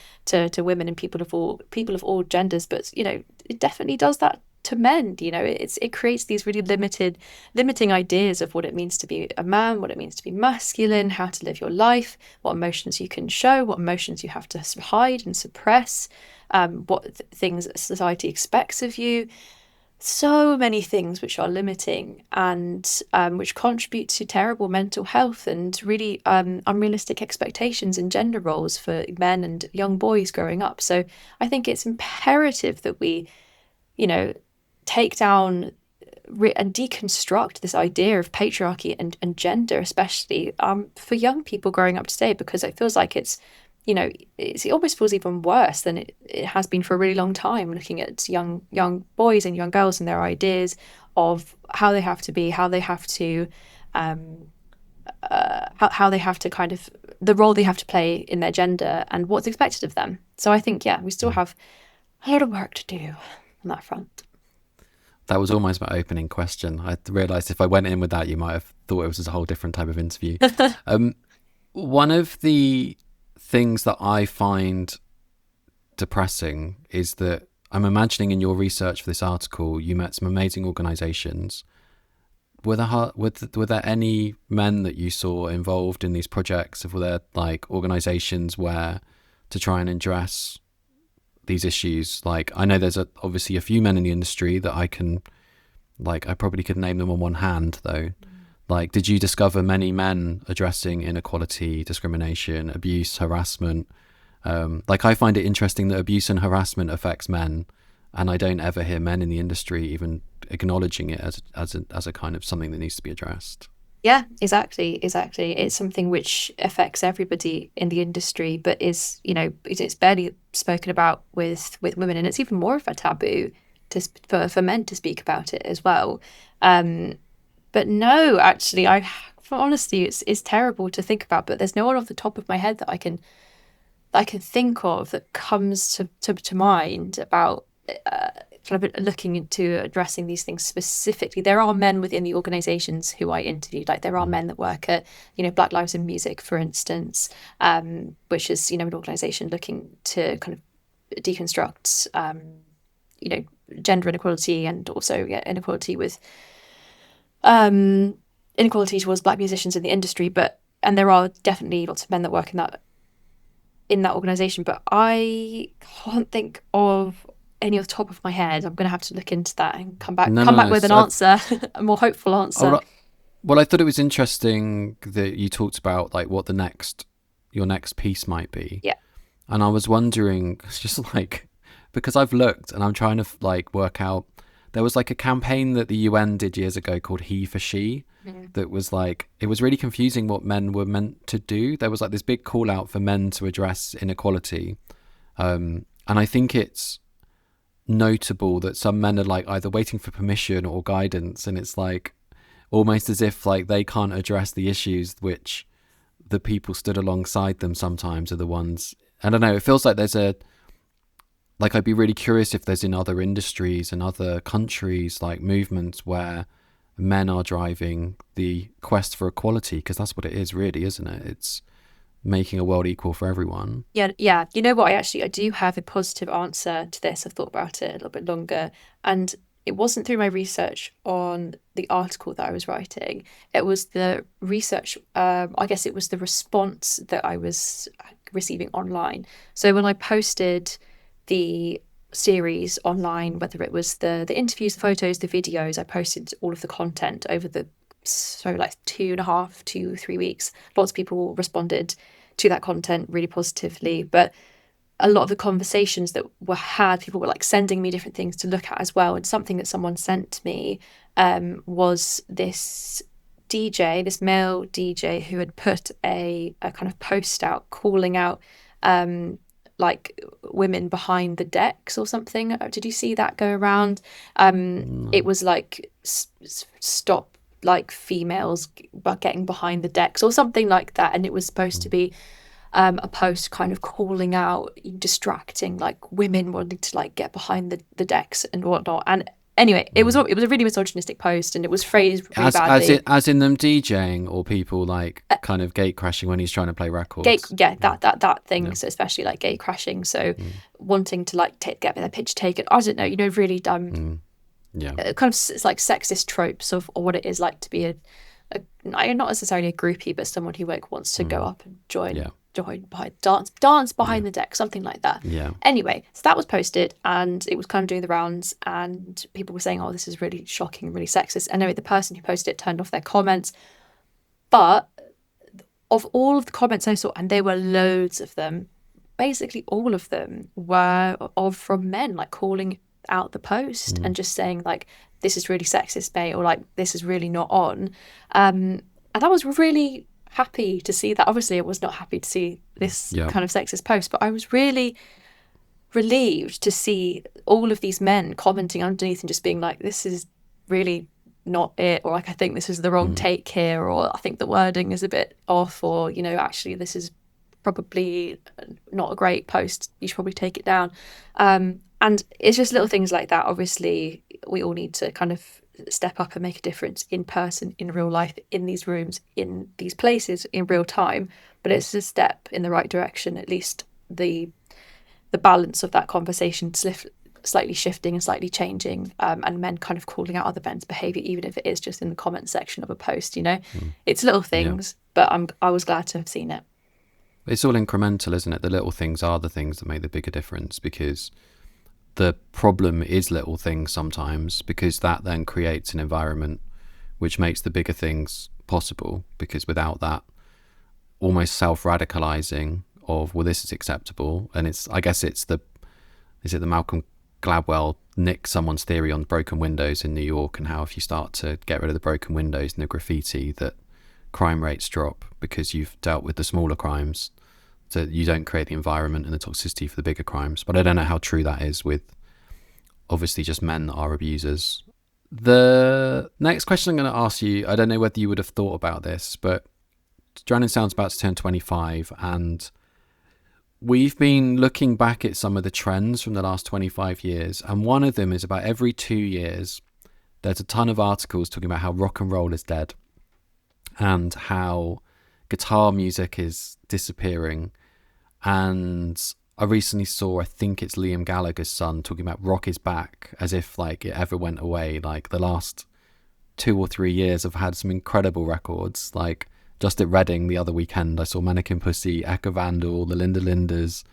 women and people of all genders, but, you know, it definitely does that to men. You know, it creates these really limiting ideas of what it means to be a man, what it means to be masculine, how to live your life, what emotions you can show, what emotions you have to hide and suppress, what things society expects of you. So many things which are limiting and which contribute to terrible mental health and really unrealistic expectations and gender roles for men and young boys growing up. So I think it's imperative that we, you know, take down and deconstruct this idea of patriarchy and gender, especially for young people growing up today, because it feels like it's, you know, it almost feels even worse than it has been for a really long time, looking at young boys and young girls and their ideas of how they have to be, how they have to how they have to kind of, the role they have to play in their gender and what's expected of them. So I think, yeah, we still have a lot of work to do on that front. That was almost my opening question. I realised if I went in with that, you might have thought it was a whole different type of interview. One of the things that I find depressing is that I'm imagining in your research for this article, you met some amazing organisations. Were there any men that you saw involved in these projects? Were there like organisations where to try and address these issues? Like, I know there's obviously a few men in the industry that I probably could name them on one hand though. Like, did you discover many men addressing inequality, discrimination, abuse, harassment? Like, I find it interesting that abuse and harassment affects men, and I don't ever hear men in the industry even acknowledging it as a kind of something that needs to be addressed. Yeah, exactly. It's something which affects everybody in the industry, but is, it's barely spoken about with women, and it's even more of a taboo for men to speak about it as well. But no, actually, for honesty, it's terrible to think about, but there's no one off the top of my head that I can think of that comes to mind about kind of looking into addressing these things specifically. There are men within the organisations who I interviewed, like there are men that work at, Black Lives in Music, for instance, which is, an organisation looking to kind of deconstruct, gender inequality and also inequality with inequality towards Black musicians in the industry. And there are definitely lots of men that work in that organisation, but I can't think of any off the top of my head. I'm going to have to look into that and come back with an answer, a more hopeful answer. Well, I thought it was interesting that you talked about like what your next piece might be. Yeah. And I was wondering, it's just like, because I've looked and I'm trying to like work out, there was like a campaign that the UN did years ago called He for She. That was like, it was really confusing what men were meant to do. There was like this big call out for men to address inequality. And I think it's notable that some men are like either waiting for permission or guidance, and it's like almost as if like they can't address the issues which the people stood alongside them sometimes are the ones. I don't know, it feels like there's I'd be really curious if there's in other industries and other countries like movements where men are driving the quest for equality, because that's what it is really, isn't it? It's making a world equal for everyone. Yeah. You know what? I do have a positive answer to this. I've thought about it a little bit longer, and it wasn't through my research on the article that I was writing. It was the research, I guess it was the response that I was receiving online. So when I posted the series online, whether it was the interviews, the photos, the videos, I posted all of the content over the 2.5 to 3 weeks. Lots of people responded to that content really positively, but a lot of the conversations that were had, people were like sending me different things to look at as well. And something that someone sent to me was this male DJ who had put a kind of post out calling out like women behind the decks or something. Did you see that go around? It was like stop like females getting behind the decks or something like that, and it was supposed to be a post kind of calling out, distracting like women wanting to like get behind the decks and whatnot. And anyway, it was a really misogynistic post, and it was phrased really badly. As in them DJing, or people like kind of gate crashing when he's trying to play records. That thing. Yeah. So especially like gate crashing. So wanting to like get their picture taken. I don't know. Really dumb. Kind of it's like sexist tropes of what it is like to be a not necessarily a groupie, but someone who like wants to go up and join behind dance behind the deck, something like that. Anyway, so that was posted, and it was kind of doing the rounds, and people were saying, oh, this is really shocking, really sexist. Anyway, the person who posted it turned off their comments, but of all of the comments I saw, and there were loads of them, basically all of them were from men like calling out the post and just saying like, this is really sexist, mate, or like, this is really not on. And I was really happy to see that. Obviously I was not happy to see this kind of sexist post, but I was really relieved to see all of these men commenting underneath and just being like, this is really not it, or like, I think this is the wrong take here, or I think the wording is a bit off, or actually this is probably not a great post, you should probably take it down. And it's just little things like that. Obviously we all need to kind of step up and make a difference in person, in real life, in these rooms, in these places, in real time. But it's a step in the right direction. At least the balance of that conversation slightly shifting and slightly changing, and men kind of calling out other men's behaviour, even if it is just in the comment section of a post. It's little things, but I was glad to have seen it. It's all incremental, isn't it? The little things are the things that make the bigger difference, because the problem is little things sometimes, because that then creates an environment which makes the bigger things possible, because without that almost self-radicalizing of, well, this is acceptable, and I guess is it the Malcolm Gladwell nick someone's theory on broken windows in New York, and how if you start to get rid of the broken windows and the graffiti, that crime rates drop because you've dealt with the smaller crimes, so you don't create the environment and the toxicity for the bigger crimes. But I don't know how true that is with obviously just men that are abusers. The next question I'm going to ask you, I don't know whether you would have thought about this, but Drowning Sound's about to turn 25, and we've been looking back at some of the trends from the last 25 years, and one of them is about every 2 years there's a ton of articles talking about how rock and roll is dead and how guitar music is disappearing. And I recently saw, I think it's Liam Gallagher's son, talking about rock is back, as if like it ever went away. Like the last 2 or 3 years have had some incredible records. Like just at Reading the other weekend, I saw Mannequin Pussy, Echo Vandal, the Linda Lindas,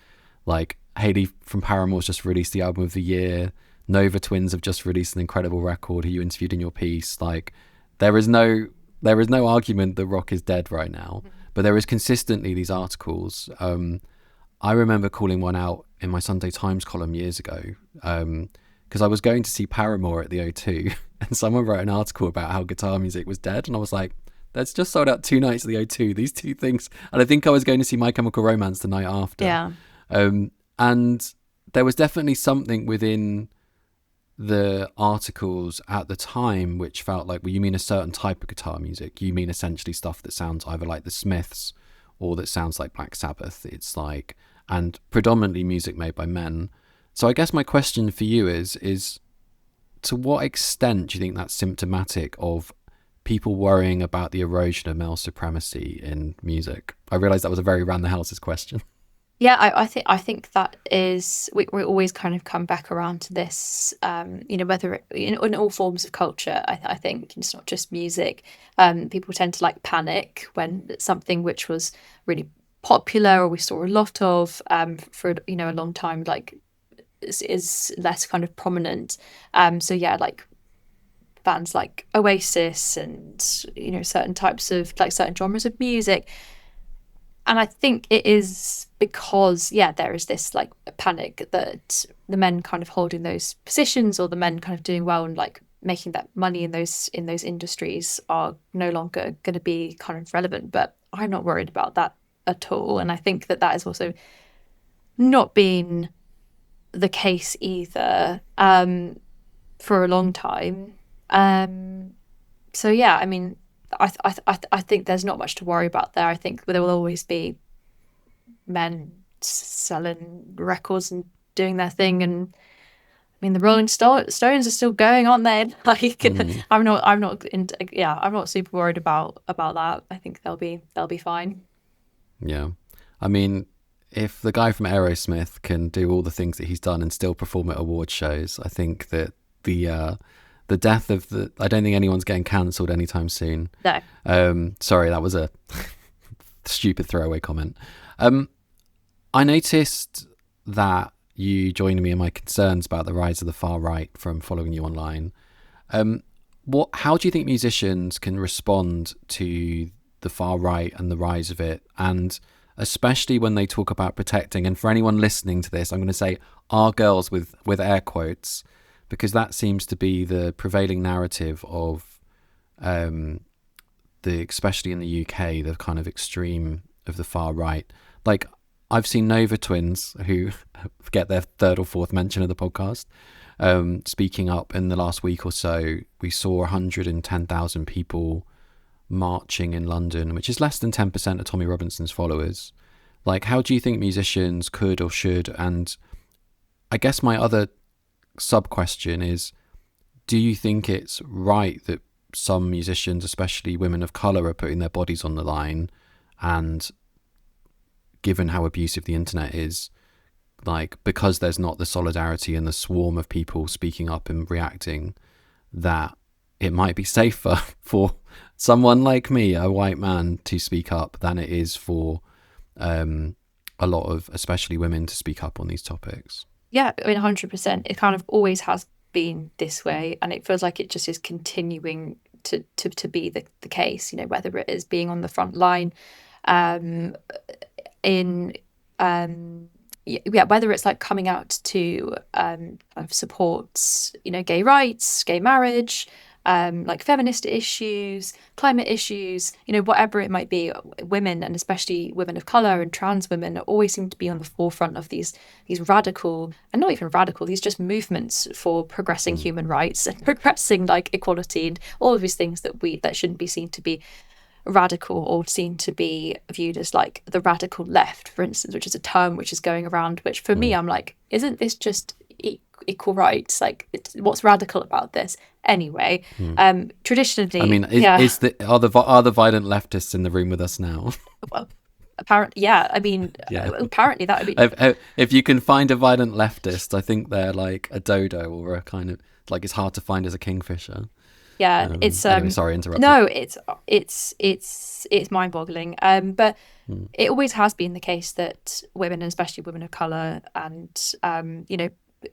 like Hayley from Paramore's just released the album of the year. Nova Twins have just released an incredible record, who you interviewed in your piece. Like there is no argument that rock is dead right now, but there is consistently these articles. I remember calling one out in my Sunday Times column years ago, because I was going to see Paramore at the O2 and someone wrote an article about how guitar music was dead, and I was like, that's just sold out 2 nights at the O2, these two things. And I think I was going to see My Chemical Romance the night after. Yeah. And there was definitely something within the articles at the time which felt like, well, you mean a certain type of guitar music, you mean essentially stuff that sounds either like the Smiths or that sounds like Black Sabbath. It's like, and predominantly music made by men. So I guess my question for you is to what extent do you think that's symptomatic of people worrying about the erosion of male supremacy in music? I realise that was a very round the houses question. Yeah, I think that is, we always kind of come back around to this, whether in all forms of culture. I think it's not just music. People tend to like panic when something which was really popular or we saw a lot of for a long time like is less kind of prominent. So yeah, like bands like Oasis and certain types of like certain genres of music. And I think it is because, there is this like panic that the men kind of holding those positions or the men kind of doing well and like making that money in those industries are no longer going to be kind of relevant. But I'm not worried about that at all. And I think that has also not been the case either for a long time. So yeah, I mean, I think there's not much to worry about there. I think there will always be men selling records and doing their thing, and I mean the Rolling Stones are still going, aren't they? Like I'm not super worried about that. I think they'll be fine. Yeah, I mean, if the guy from Aerosmith can do all the things that he's done and still perform at award shows, I think that the death of I don't think anyone's getting cancelled anytime soon. No. Sorry, that was a stupid throwaway comment. I noticed that you joined me in my concerns about the rise of the far right from following you online. How do you think musicians can respond to the far right and the rise of it? And especially when they talk about protecting, and for anyone listening to this, I'm going to say our girls with air quotes, because that seems to be the prevailing narrative of especially in the UK, the kind of extreme of the far right. Like I've seen Nova Twins, who get their 3rd or 4th mention of the podcast, speaking up in the last week or so. We saw 110,000 people marching in London, which is less than 10% of Tommy Robinson's followers. Like, how do you think musicians could or should? And I guess my other sub-question is, do you think it's right that some musicians, especially women of colour, are putting their bodies on the line? And given how abusive the internet is, like, because there's not the solidarity and the swarm of people speaking up and reacting, that it might be safer for someone like me, a white man, to speak up than it is for a lot of, especially women, to speak up on these topics? Yeah, I mean, 100%. It kind of always has been this way, and it feels like it just is continuing to be the case, whether it is being on the front line whether it's like coming out to support, gay rights, gay marriage, like feminist issues, climate issues, whatever it might be. Women, and especially women of colour and trans women, always seem to be on the forefront of these radical, and not even radical, these just movements for progressing human rights and progressing like equality and all of these things that shouldn't be seen to be radical or seen to be viewed as like the radical left, for instance, which is a term which is going around, which for me, I'm like, isn't this just equal rights? Like, what's radical about this anyway? Traditionally, I mean, are the violent leftists in the room with us now? Well, apparently, yeah. I mean, apparently that would be. If you can find a violent leftist, I think they're like a dodo or a kind of like it's hard to find as a kingfisher. Yeah, it's anyway, sorry, interrupted. No, it's mind-boggling. But it always has been the case that women, and especially women of colour, and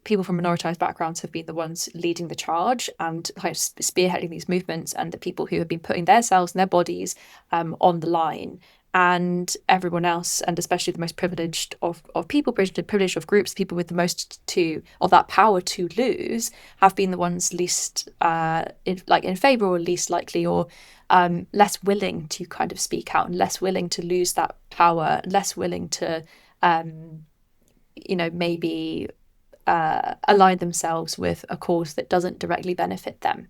people from minoritized backgrounds have been the ones leading the charge and kind of spearheading these movements, and the people who have been putting themselves and their bodies on the line. And everyone else, and especially the most privileged of people, privileged of groups, people with the most of that power to lose, have been the ones least in favour or least likely or less willing to kind of speak out, and less willing to lose that power, less willing to maybe align themselves with a cause that doesn't directly benefit them.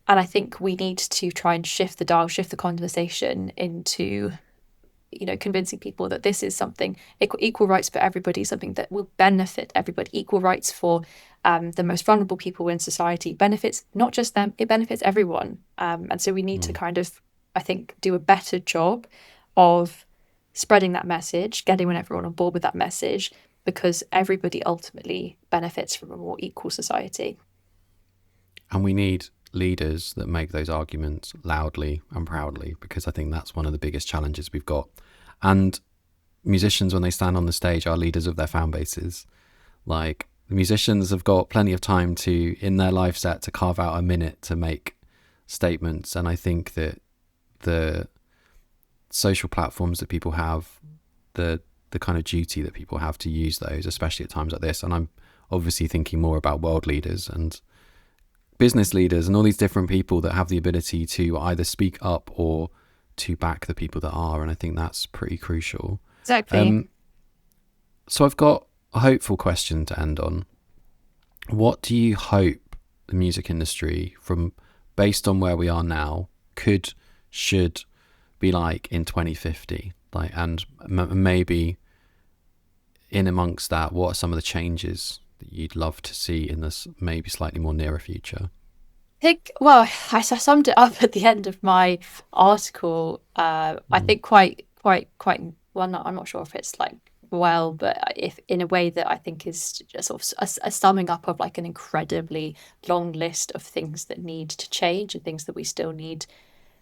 And I think we need to try and shift the dial, shift the conversation into convincing people that this is something, equal rights for everybody, something that will benefit everybody. Equal rights for the most vulnerable people in society benefits not just them, it benefits everyone. And so we need to kind of, I think, do a better job of spreading that message, getting everyone on board with that message, because everybody ultimately benefits from a more equal society. And we need leaders that make those arguments loudly and proudly, because I think that's one of the biggest challenges we've got. And musicians, when they stand on the stage, are leaders of their fan bases. Like, the musicians have got plenty of time to, in their live set, to carve out a minute to make statements. And I think that the social platforms that people have, the kind of duty that people have to use those, especially at times like this, and I'm obviously thinking more about world leaders and business leaders and all these different people that have the ability to either speak up or to back the people that are, and I think that's pretty crucial. Exactly. So I've got a hopeful question to end on. What do you hope the music industry, based on where we are now, should be like in 2050? Like, and maybe in amongst that, what are some of the changes that you'd love to see in this maybe slightly more nearer future? I summed it up at the end of my article. I think quite well. I'm not sure if it's like but if in a way that I think is just sort of a summing up of like an incredibly long list of things that need to change and things that we still need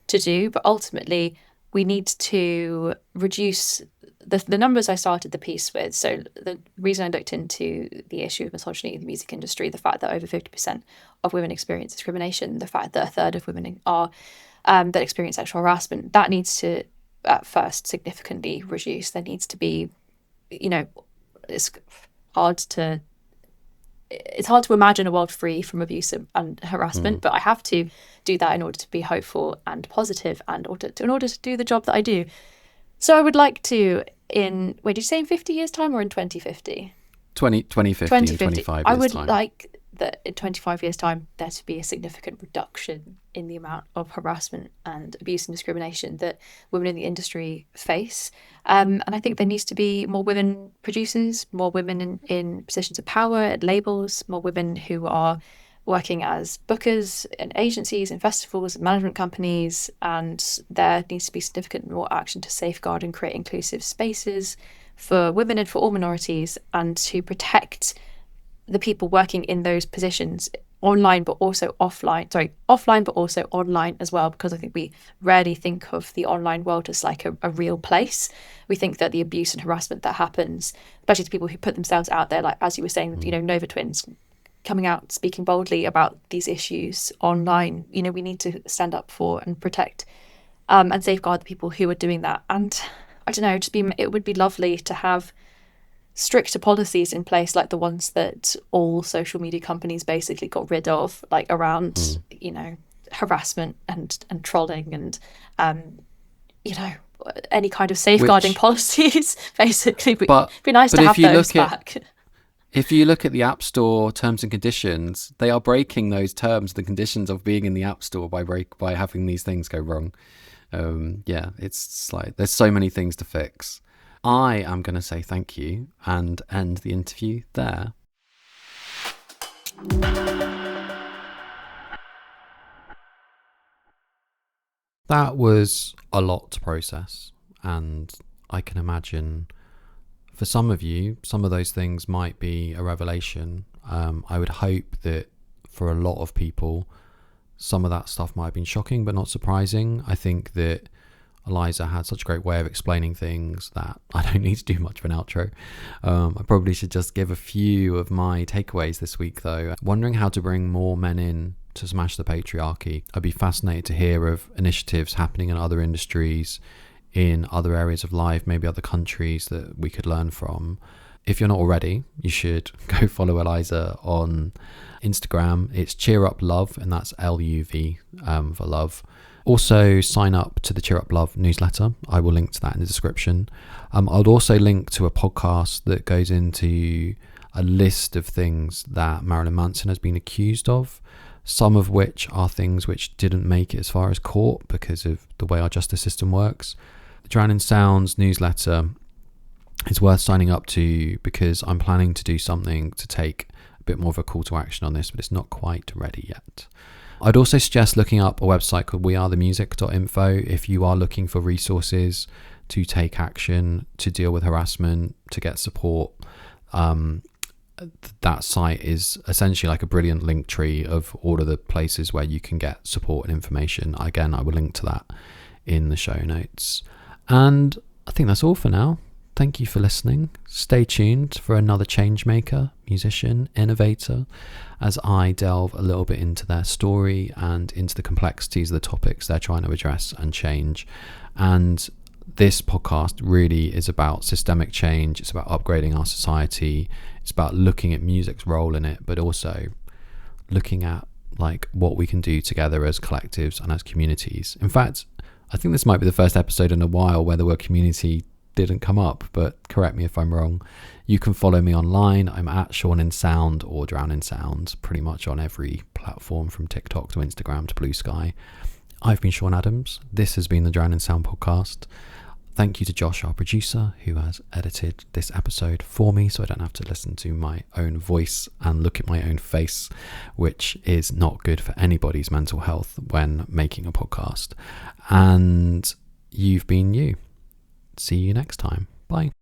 to do. But ultimately, we need to reduce the numbers I started the piece with. So the reason I looked into the issue of misogyny in the music industry, the fact that over 50% of women experience discrimination, the fact that a third of women are that experience sexual harassment, that needs to at first significantly reduce. There needs to be, it's hard to imagine a world free from abuse and harassment, but I have to do that in order to be hopeful and positive and in order to do the job that I do. So I would like to, did you say in 50 years' time or in 2050? 2050, 25 years' I would time. like that in 25 years' time there to be a significant reduction in the amount of harassment and abuse and discrimination that women in the industry face. And I think there needs to be more women producers, more women in positions of power at labels, more women who are working as bookers in agencies and festivals and management companies, and there needs to be significant more action to safeguard and create inclusive spaces for women and for all minorities, and to protect the people working in those positions online but also offline but also online as well, because I think we rarely think of the online world as like a real place. We think that the abuse and harassment that happens, especially to people who put themselves out there, like as you were saying, Nova Twins coming out speaking boldly about these issues online, we need to stand up for and protect and safeguard the people who are doing that. And I don't know, it would be lovely to have stricter policies in place like the ones that all social media companies basically got rid of, like around harassment and trolling and any kind of safeguarding policies, basically. But it'd be nice to have those back. If you look at the App Store terms and conditions, they are breaking those terms, the conditions of being in the App Store by having these things go wrong. It's like there's so many things to fix. I am going to say thank you and end the interview there. That was a lot to process, and I can imagine for some of you, some of those things might be a revelation. I would hope that for a lot of people, some of that stuff might have been shocking but not surprising. I think that Eliza had such a great way of explaining things that I don't need to do much of an outro. I probably should just give a few of my takeaways this week though. Wondering how to bring more men in to smash the patriarchy. I'd be fascinated to hear of initiatives happening in other industries, in other areas of life, maybe other countries that we could learn from. If you're not already, you should go follow Eliza on Instagram. It's Cheer Up Luv, and that's Luv for love. Also, sign up to the Cheer Up Luv newsletter. I will link to that in the description. I'll also link to a podcast that goes into a list of things that Marilyn Manson has been accused of, some of which are things which didn't make it as far as court because of the way our justice system works. The Drown in Sounds newsletter is worth signing up to because I'm planning to do something to take a bit more of a call to action on this, but it's not quite ready yet. I'd also suggest looking up a website called wearethemusic.info if you are looking for resources to take action, to deal with harassment, to get support. That site is essentially like a brilliant link tree of all of the places where you can get support and information. Again, I will link to that in the show notes. And I think that's all for now. Thank you for listening. Stay tuned for another change maker, musician, innovator, as I delve a little bit into their story and into the complexities of the topics they're trying to address and change. And this podcast really is about systemic change. It's about upgrading our society. It's about looking at music's role in it, but also looking at like what we can do together as collectives and as communities. In fact, I think this might be the first episode in a while where the word community didn't come up, but correct me if I'm wrong. You can follow me online. I'm at Sean in Sound or Drown in Sound, pretty much on every platform from TikTok to Instagram to Blue Sky. I've been Sean Adams. This has been the Drown in Sound podcast. Thank you to Josh, our producer, who has edited this episode for me so I don't have to listen to my own voice and look at my own face, which is not good for anybody's mental health when making a podcast. And you've been you. See you next time. Bye.